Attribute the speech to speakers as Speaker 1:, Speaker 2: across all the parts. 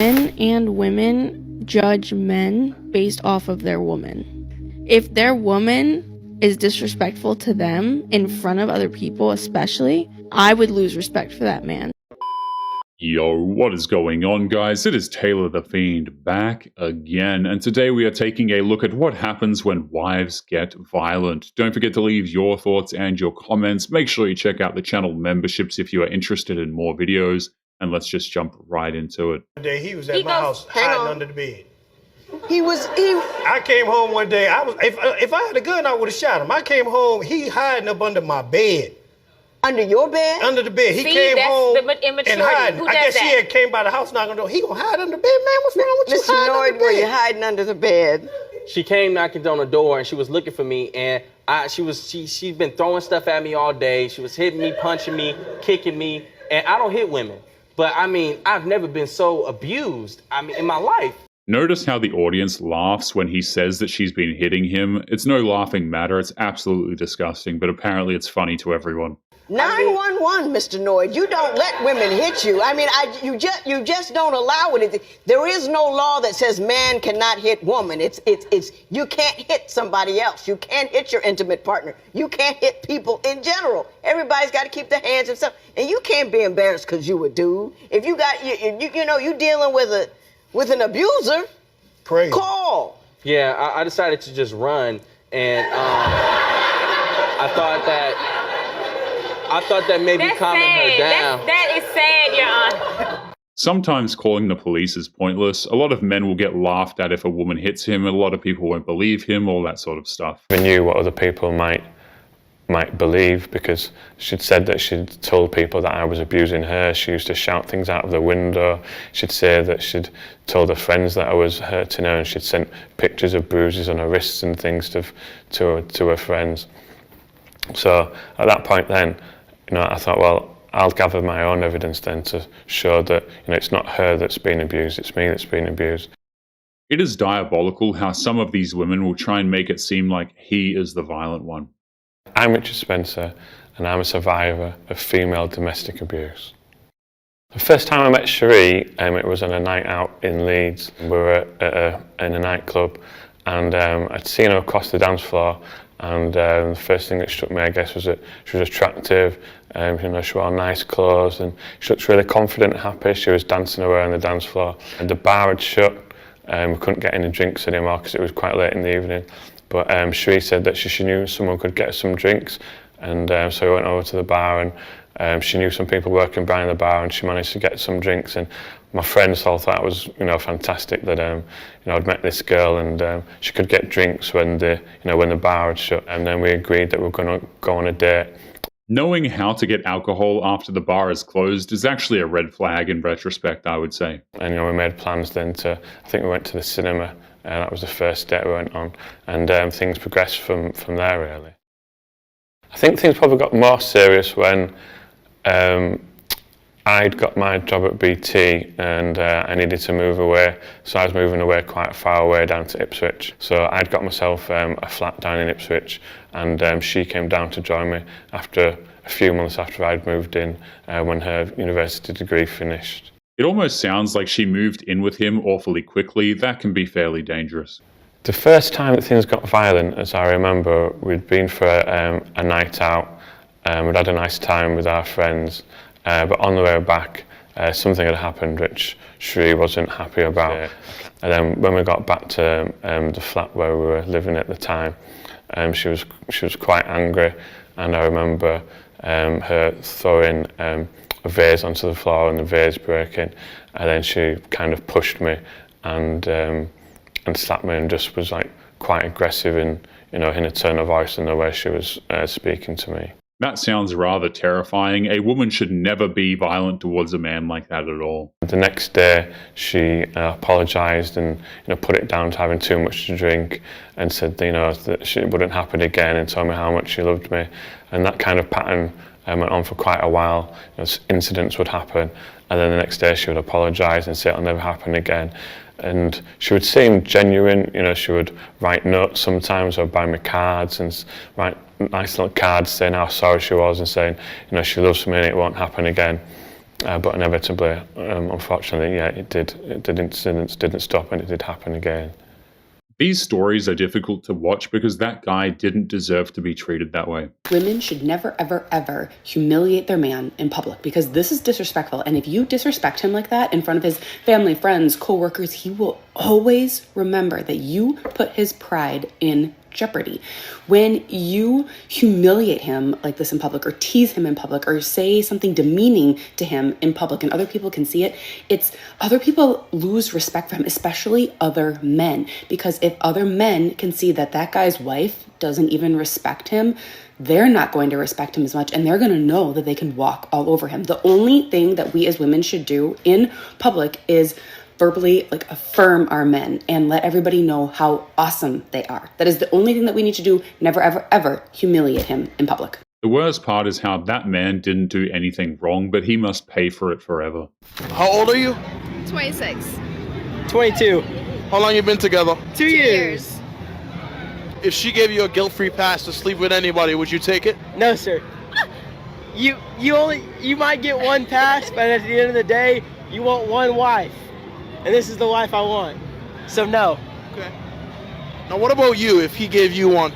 Speaker 1: Men and women judge men based off of their woman. If their woman is disrespectful to them in front of other people especially, I would lose respect for that man.
Speaker 2: Yo, what is going on, guys? It is Taylor the Fiend back again, and today we are taking a look at what happens when wives get violent. Don't forget to leave your thoughts and your comments. Make sure you check out the channel memberships if you are interested in more videos, and let's just jump right into it.
Speaker 3: One day he was at my house hiding under the bed.
Speaker 4: I
Speaker 3: came home one day. If I had a gun, I would have shot him. I came home. He hiding up under my bed.
Speaker 4: Under your bed?
Speaker 3: Under the bed. He came home and hiding. I guess he had came by the house knocking on the door. He gonna hide under the bed, man? What's wrong with you?
Speaker 4: Mr. Noyd, were you hiding under the bed?
Speaker 5: She came knocking on the door and she was looking for me, and she's been throwing stuff at me all day. She was hitting me, punching me, kicking me, and I don't hit women. But I mean, I've never been so abused, in my life.
Speaker 2: Notice how the audience laughs when he says that she's been hitting him. It's no laughing matter. It's absolutely disgusting, but apparently it's funny to everyone.
Speaker 4: 911, Mr. Noyd. You don't let women hit you. You just don't allow it. There is no law that says man cannot hit woman. You can't hit somebody else. You can't hit your intimate partner. You can't hit people in general. Everybody's got to keep their hands themselves. And you can't be embarrassed because you a dude. If you got you dealing with an abuser,
Speaker 3: crazy.
Speaker 5: Call. Yeah, I decided to just run, and I thought that maybe calming her down.
Speaker 6: That is sad, Your Honor.
Speaker 2: Sometimes calling the police is pointless. A lot of men will get laughed at if a woman hits him, and a lot of people won't believe him, all that sort of stuff.
Speaker 7: I knew what other people might believe, because she'd said that she'd told people that I was abusing her. She used to shout things out of the window. She'd say that she'd told her friends that I was hurting her, and she'd sent pictures of bruises on her wrists and things to her friends. So at that point then, I thought, well, I'll gather my own evidence then to show that it's not her that's been abused, it's me that's been abused.
Speaker 2: It is diabolical how some of these women will try and make it seem like he is the violent one.
Speaker 7: I'm Richard Spencer, and I'm a survivor of female domestic abuse. The first time I met Cherie, it was on a night out in Leeds. We were in a nightclub, and I'd seen her across the dance floor, and the first thing that struck me, I guess, was that she was attractive. She wore nice clothes, and she looked really confident and happy. She was dancing away on the dance floor, and the bar had shut. We couldn't get any drinks anymore because it was quite late in the evening. But Cherie said that she knew someone could get us some drinks, and so we went over to the bar, and she knew some people working behind the bar, and she managed to get some drinks. And my friends all thought it was, fantastic that I'd met this girl, and she could get drinks when the bar had shut. And then we agreed that we were going to go on a date.
Speaker 2: Knowing how to get alcohol after the bar is closed is actually a red flag in retrospect, I would say.
Speaker 7: And we made plans then I think we went to the cinema. That was the first date we went on, and things progressed from there, really. I think things probably got more serious when I'd got my job at BT, and I needed to move away, so I was moving away quite far away down to Ipswich. So I'd got myself a flat down in Ipswich, and she came down to join me after a few months after I'd moved in, when her university degree finished.
Speaker 2: It almost sounds like she moved in with him awfully quickly. That can be fairly dangerous.
Speaker 7: The first time that things got violent, as I remember, we'd been for a night out. We'd had a nice time with our friends, but on the way back, something had happened which Cherie wasn't happy about. And then when we got back to the flat where we were living at the time, she was quite angry, and I remember her throwing a vase onto the floor and the vase breaking, and then she kind of pushed me and slapped me, and just was like quite aggressive in a tone of voice and the way she was speaking to me.
Speaker 2: That sounds rather terrifying. A woman should never be violent towards a man like that at all.
Speaker 7: The next day, she apologised and put it down to having too much to drink, and said that it wouldn't happen again, and told me how much she loved me. And that kind of pattern went on for quite a while. Incidents would happen, and then the next day she would apologise and say it'll never happen again. And she would seem genuine. She would write notes sometimes, or buy me cards and write nice little cards saying how sorry she was and saying she loves me and it won't happen again. But inevitably, unfortunately, yeah, the incidents didn't stop and it did happen again.
Speaker 2: These stories are difficult to watch because that guy didn't deserve to be treated that way.
Speaker 8: Women should never, ever, ever humiliate their man in public because this is disrespectful. And if you disrespect him like that in front of his family, friends, co-workers, he will always remember that you put his pride in jeopardy. When you humiliate him like this in public or tease him in public or say something demeaning to him in public and other people can see it, it's other people lose respect for him, especially other men. Because if other men can see that that guy's wife doesn't even respect him, they're not going to respect him as much and they're going to know that they can walk all over him. The only thing that we as women should do in public is verbally affirm our men and let everybody know how awesome they are. That is the only thing that we need to do. Never, ever, ever humiliate him in public.
Speaker 2: The worst part is how that man didn't do anything wrong, but he must pay for it forever.
Speaker 9: How old are you?
Speaker 10: 26.
Speaker 9: 22. How long you been together?
Speaker 10: 2 years.
Speaker 9: If she gave you a guilt-free pass to sleep with anybody, would you take it?
Speaker 11: No, sir. You might get one pass, but at the end of the day, you want one wife. And this is the wife I want. So no.
Speaker 9: Okay. Now what about you if he gave you one?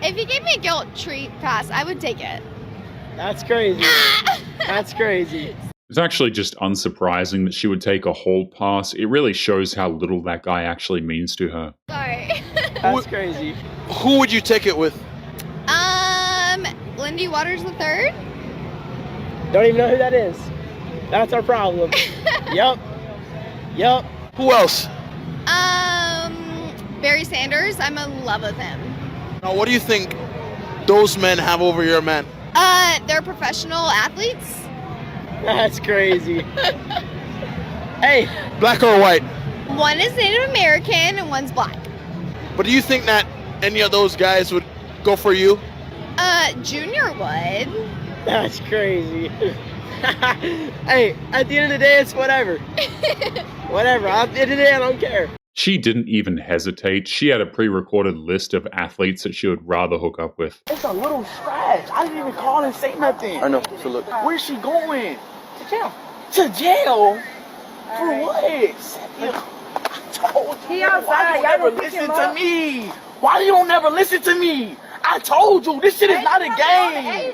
Speaker 10: If he gave me a guilt-free pass, I would take it.
Speaker 11: That's crazy. That's crazy.
Speaker 2: It's actually just unsurprising that she would take a hall pass. It really shows how little that guy actually means to her.
Speaker 10: Sorry.
Speaker 11: That's crazy.
Speaker 9: Who would you take it with?
Speaker 10: Lindy Waters III?
Speaker 11: Don't even know who that is. That's our problem. Yep.
Speaker 9: Who else?
Speaker 10: Barry Sanders. I'm in love with him.
Speaker 9: Now what do you think those men have over your men?
Speaker 10: They're professional athletes.
Speaker 11: That's crazy. Hey.
Speaker 9: Black or white?
Speaker 10: One is Native American and one's black.
Speaker 9: But do you think that any of those guys would go for you?
Speaker 10: Junior would.
Speaker 11: That's crazy. Hey, at the end of the day, it's whatever. Whatever. At the end of the day, I don't care.
Speaker 2: She didn't even hesitate. She had a pre-recorded list of athletes that she would rather hook up with.
Speaker 12: It's a little scratch. I didn't even call and say nothing.
Speaker 9: I know. So look.
Speaker 12: Where's she going?
Speaker 11: To jail.
Speaker 12: To jail? For what? I told you.
Speaker 10: He outside.
Speaker 12: Why you
Speaker 10: Y'all
Speaker 12: never
Speaker 10: don't pick
Speaker 12: listen
Speaker 10: him
Speaker 12: to
Speaker 10: up?
Speaker 12: me? Why you don't never listen to me? I told you, this shit is not a game.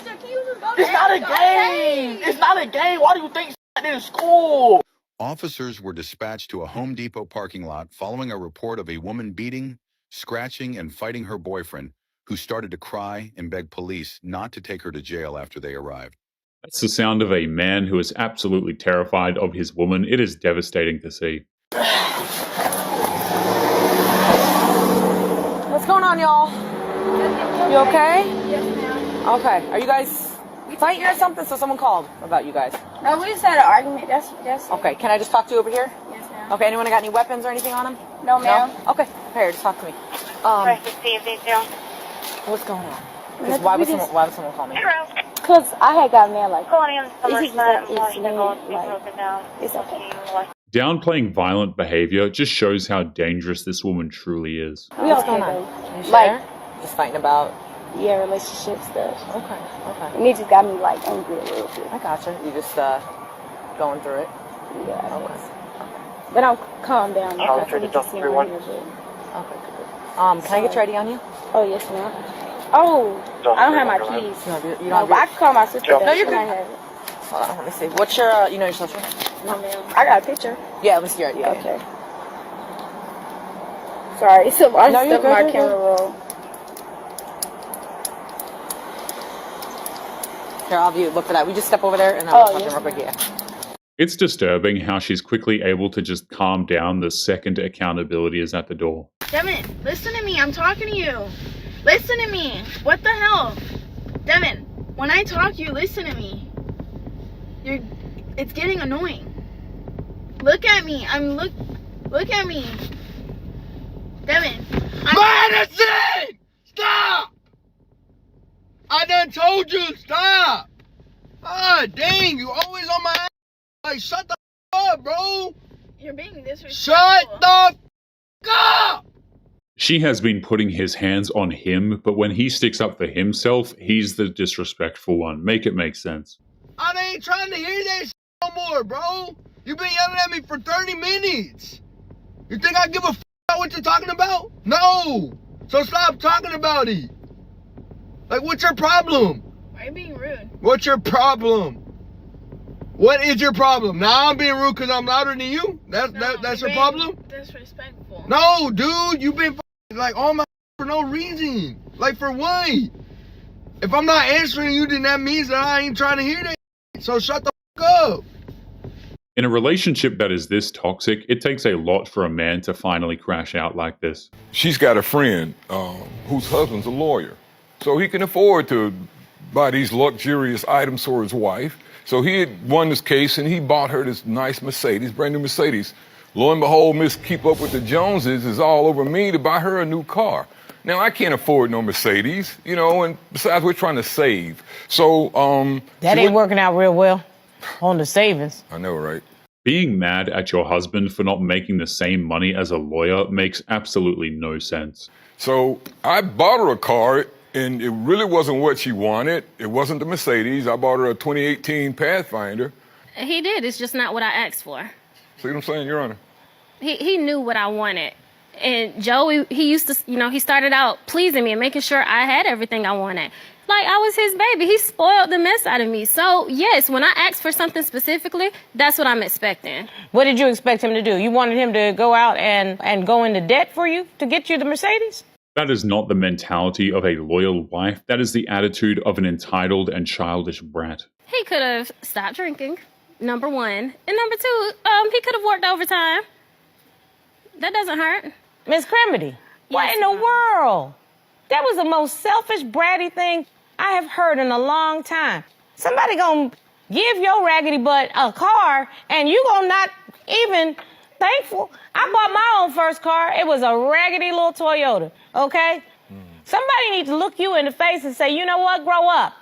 Speaker 12: It's not a game. It's not a game. Why do you think in school?
Speaker 13: Officers were dispatched to a Home Depot parking lot following a report of a woman beating, scratching, and fighting her boyfriend, who started to cry and beg police not to take her to jail after they arrived.
Speaker 2: That's the sound of a man who is absolutely terrified of his woman. It is devastating to see.
Speaker 14: What's going on, y'all? You okay? Yes, ma'am. Okay. Are you guys fighting or something? So someone called about you guys.
Speaker 10: No, we just had an argument. That's
Speaker 14: Okay. Can I just talk to you over here?
Speaker 10: Yes, ma'am.
Speaker 14: Okay. Anyone got any weapons or anything on them?
Speaker 10: No, ma'am.
Speaker 14: No? Okay. Here, just talk to me. What's going on? 'Cause why would someone call me?
Speaker 10: Because I had got mad like, it's okay.
Speaker 2: Downplaying violent behavior just shows how dangerous this woman truly is.
Speaker 14: What's going on? You sure? Just fighting about?
Speaker 10: Yeah, relationship stuff.
Speaker 14: Okay.
Speaker 10: And it just got me like angry a little bit.
Speaker 14: I gotcha. You just going through it?
Speaker 10: Yeah.
Speaker 14: Okay.
Speaker 10: But I'm calm down.
Speaker 14: Okay, good. Can I get ready on you?
Speaker 10: Oh, yes, ma'am. Oh, I don't have my keys.
Speaker 14: You don't
Speaker 10: But I can call my sister.
Speaker 14: No, you're good.
Speaker 10: I have it.
Speaker 14: Hold on, let me see. What's your, you know your social?
Speaker 10: No, ma'am. I got a picture.
Speaker 14: Yeah, let me see your ID.
Speaker 10: Okay. Sorry, it's a lot of stuff my camera roll.
Speaker 14: Here, I'll have you look for that. We just step over there and I'll talk to him real quick. Yeah.
Speaker 2: It's disturbing how she's quickly able to just calm down the second accountability is at the door.
Speaker 10: Devin, listen to me. I'm talking to you. Listen to me. What the hell? Devin, when I talk, you listen to me. It's getting annoying. Look at me. Look at me. Devin.
Speaker 12: Madison! Stop! I done told you, stop! Ah, dang, you always on my ass. Like, shut the up, bro!
Speaker 10: You're being disrespectful.
Speaker 12: Shut the up!
Speaker 2: She has been putting his hands on him, but when he sticks up for himself, he's the disrespectful one. Make it make sense.
Speaker 12: I ain't trying to hear that shit. no more, bro. You've been yelling at me for 30 minutes. You think I give a about what you're talking about? No. So stop talking about it. Like, what's your problem?
Speaker 10: Why are you being rude?
Speaker 12: What's your problem? What is your problem? Now I'm being rude because I'm louder than you? That's your problem?
Speaker 10: Disrespectful.
Speaker 12: No, dude, you've been like on my for no reason. Like, for what? If I'm not answering you, then that means that I ain't trying to hear that. So shut the up.
Speaker 2: In a relationship that is this toxic, it takes a lot for a man to finally crash out like this.
Speaker 15: She's got a friend whose husband's a lawyer, so he can afford to buy these luxurious items for his wife. So he had won this case, and he bought her this nice Mercedes, brand new Mercedes. Lo and behold, Miss Keep Up with the Joneses is all over me to buy her a new car. Now, I can't afford no Mercedes, you know, and besides, we're trying to save. So,
Speaker 14: that ain't working out real well on the savings.
Speaker 15: I know, right?
Speaker 2: Being mad at your husband for not making the same money as a lawyer makes absolutely no sense.
Speaker 15: So I bought her a car, and it really wasn't what she wanted. It wasn't the Mercedes. I bought her a 2018 Pathfinder.
Speaker 16: He did. It's just not what I asked for.
Speaker 15: See what I'm saying, Your Honor?
Speaker 16: He knew what I wanted. And Joey, he used to, he started out pleasing me and making sure I had everything I wanted. Like I was his baby. He spoiled the mess out of me. So, yes, when I asked for something specifically, that's what I'm expecting.
Speaker 14: What did you expect him to do? You wanted him to go out and go into debt for you to get you the Mercedes?
Speaker 2: That is not the mentality of a loyal wife. That is the attitude of an entitled and childish brat.
Speaker 16: He could have stopped drinking, number one. And number two, he could have worked overtime. That doesn't hurt.
Speaker 14: Miss Crimity, what in the world? That was the most selfish, bratty thing I have heard in a long time. Somebody gonna give your raggedy butt a car and you gonna not even thankful. I bought my own first car. It was a raggedy little Toyota, okay? Somebody needs to look you in the face and say, you know what, grow up.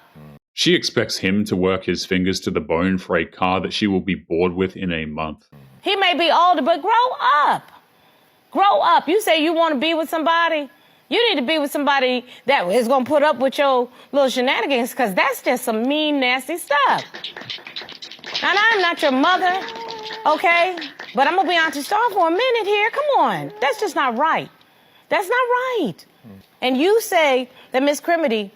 Speaker 2: She expects him to work his fingers to the bone for a car that she will be bored with in a month.
Speaker 14: He may be older, but grow up. Grow up. You say you want to be with somebody. You need to be with somebody that is going to put up with your little shenanigans, because that's just some mean, nasty stuff. And I'm not your mother, okay? But I'm going to be on to star for a minute here. Come on. That's just not right. That's not right. And you say that Miss Crimity,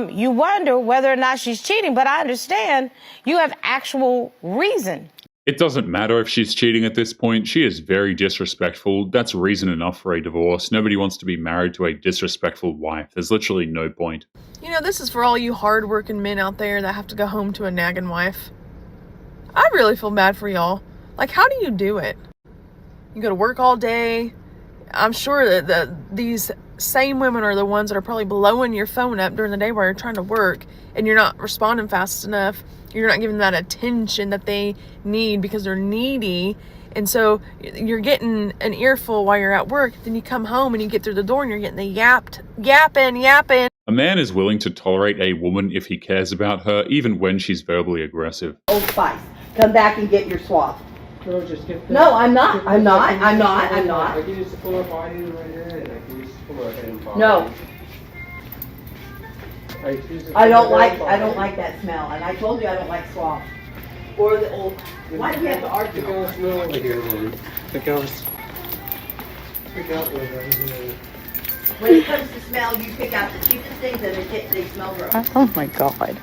Speaker 14: you wonder whether or not she's cheating, but I understand you have actual reason.
Speaker 2: It doesn't matter if she's cheating at this point. She is very disrespectful. That's reason enough for a divorce. Nobody wants to be married to a disrespectful wife. There's literally no point.
Speaker 17: You know, this is for all you hard-working men out there that have to go home to a nagging wife. I really feel bad for y'all. Like, how do you do it? You go to work all day. I'm sure that these same women are the ones that are probably blowing your phone up during the day while you're trying to work and you're not responding fast enough. You're not giving that attention that they need because they're needy. And so you're getting an earful while you're at work. Then you come home and you get through the door and you're getting the yapping.
Speaker 2: A man is willing to tolerate a woman if he cares about her, even when she's verbally aggressive.
Speaker 18: Old Spice, come back and get your swab. No, I'm not. I'm not.
Speaker 19: I can just pull up on you right here, and I can just pull up and follow.
Speaker 18: No. I don't like that smell, and I told you I don't like swab. Or the old. Why do you have to argue?
Speaker 19: Pick out a smell over here, then. Pick out one right here.
Speaker 18: When it comes to smell, you pick out the cheapest things, and they smell gross.
Speaker 14: Oh my God.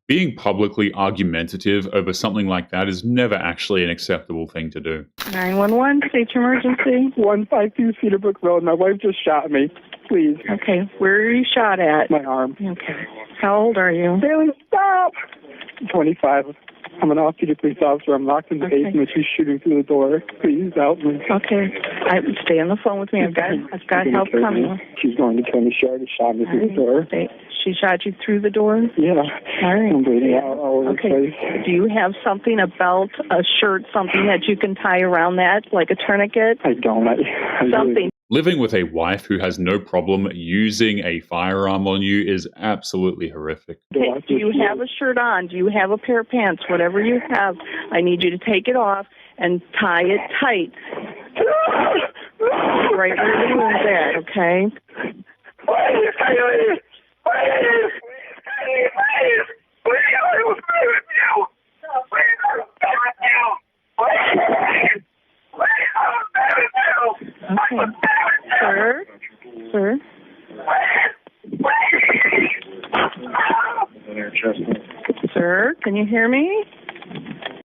Speaker 2: Being publicly argumentative over something like that is never actually an acceptable thing to do.
Speaker 20: 911, state emergency. 152 Cedarbrook Road. My wife just shot me. Please. Okay, where are you shot at? My arm. Okay. How old are you? Bailey, stop! 25. I'm an off-duty police officer. I'm locked in the basement. She's shooting through the door. Please help me. Okay. Stay on the phone with me. I've got help coming. She's going to kill me. She already shot me through the door. She shot you through the door? Yeah. All right. I'm bleeding out all over the place. Do you have something, a belt, a shirt, something that you can tie around that, like a tourniquet? I don't. Something.
Speaker 2: Living with a wife who has no problem using a firearm on you is absolutely horrific.
Speaker 20: Do you have a shirt on? Do you have a pair of pants? Whatever you have, I need you to take it off and tie it tight. Right where the wound's at, okay? Okay. Sir? Sir? Sir, can you hear me?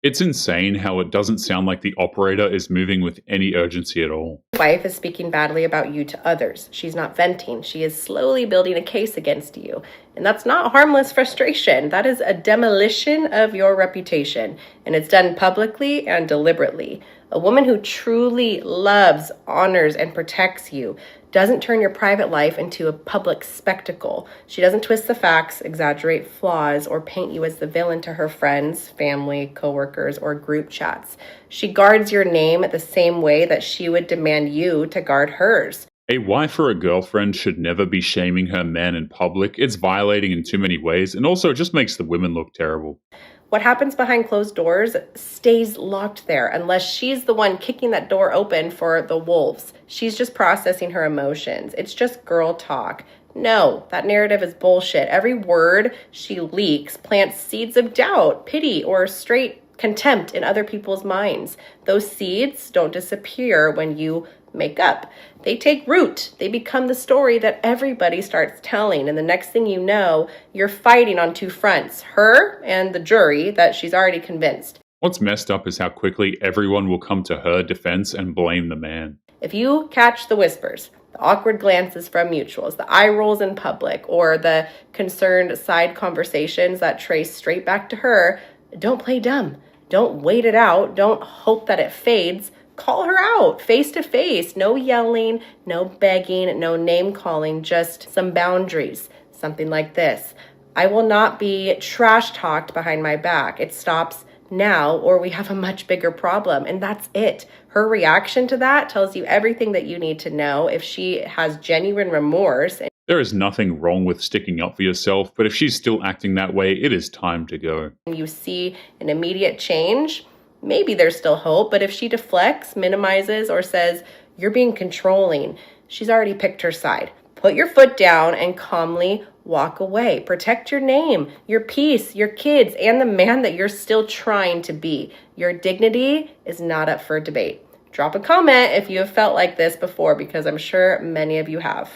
Speaker 2: It's insane how it doesn't sound like the operator is moving with any urgency at all.
Speaker 21: Wife is speaking badly about you to others. She's not venting. She is slowly building a case against you. And that's not harmless frustration. That is a demolition of your reputation. And it's done publicly and deliberately. A woman who truly loves, honors, and protects you doesn't turn your private life into a public spectacle. She doesn't twist the facts, exaggerate flaws, or paint you as the villain to her friends, family, coworkers, or group chats. She guards your name the same way that she would demand you to guard hers.
Speaker 2: A wife or a girlfriend should never be shaming her man in public. It's violating in too many ways, and also it just makes the women look terrible.
Speaker 21: What happens behind closed doors stays locked there unless she's the one kicking that door open for the wolves. She's just processing her emotions. It's just girl talk. No, that narrative is bullshit. Every word she leaks plants seeds of doubt, pity, or straight contempt in other people's minds. Those seeds don't disappear when you make up. They take root. They become the story that everybody starts telling. And the next thing you know, you're fighting on two fronts, her and the jury that she's already convinced.
Speaker 2: What's messed up is how quickly everyone will come to her defense and blame the man.
Speaker 21: If you catch the whispers, the awkward glances from mutuals, the eye rolls in public, or the concerned side conversations that trace straight back to her, don't play dumb. Don't wait it out. Don't hope that it fades. Call her out face to face. No yelling, no begging, no name calling, just some boundaries. Something like this. I will not be trash talked behind my back. It stops now, or we have a much bigger problem. And that's it. Her reaction to that tells you everything that you need to know. If she has genuine remorse.
Speaker 2: There is nothing wrong with sticking up for yourself, but if she's still acting that way, it is time to go.
Speaker 21: And you see an immediate change, maybe there's still hope, but if she deflects, minimizes, or says, you're being controlling, she's already picked her side. Put your foot down and calmly walk away. Protect your name, your peace, your kids, and the man that you're still trying to be. Your dignity is not up for debate. Drop a comment if you have felt like this before, because I'm sure many of you have.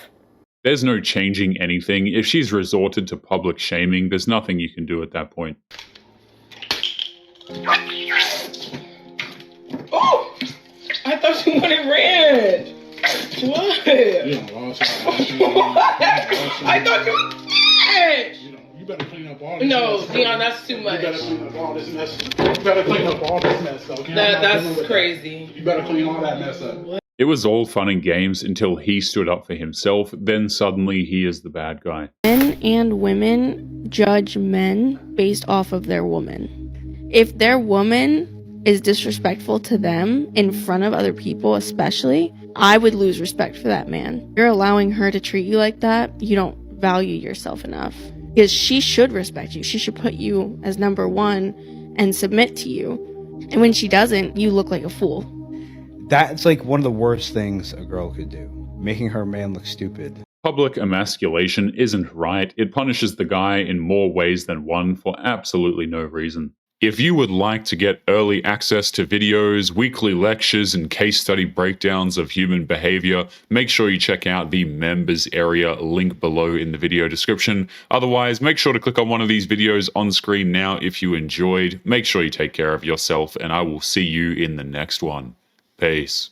Speaker 2: There's no changing anything. If she's resorted to public shaming, there's nothing you can do at that point.
Speaker 22: Oh! I thought you wanted red. What? I thought you red.
Speaker 23: You better clean up all
Speaker 22: this mess. Dion, that's too much.
Speaker 23: You better clean up all this mess. You better clean up all this mess, though.
Speaker 22: That's crazy.
Speaker 23: You better clean all that mess up. What?
Speaker 2: It was all fun and games until he stood up for himself, then suddenly he is the bad guy.
Speaker 1: Men and women judge men based off of their woman. If their woman is disrespectful to them in front of other people especially, I would lose respect for that man. You're allowing her to treat you like that, you don't value yourself enough. Because she should respect you. She should put you as number one and submit to you. And when she doesn't, you look like a fool.
Speaker 24: That's like one of the worst things a girl could do, making her man look stupid.
Speaker 2: Public emasculation isn't right. It punishes the guy in more ways than one for absolutely no reason. If you would like to get early access to videos, weekly lectures, and case study breakdowns of human behavior, make sure you check out the members area link below in the video description. Otherwise, make sure to click on one of these videos on screen now if you enjoyed. Make sure you take care of yourself, and I will see you in the next one. Peace.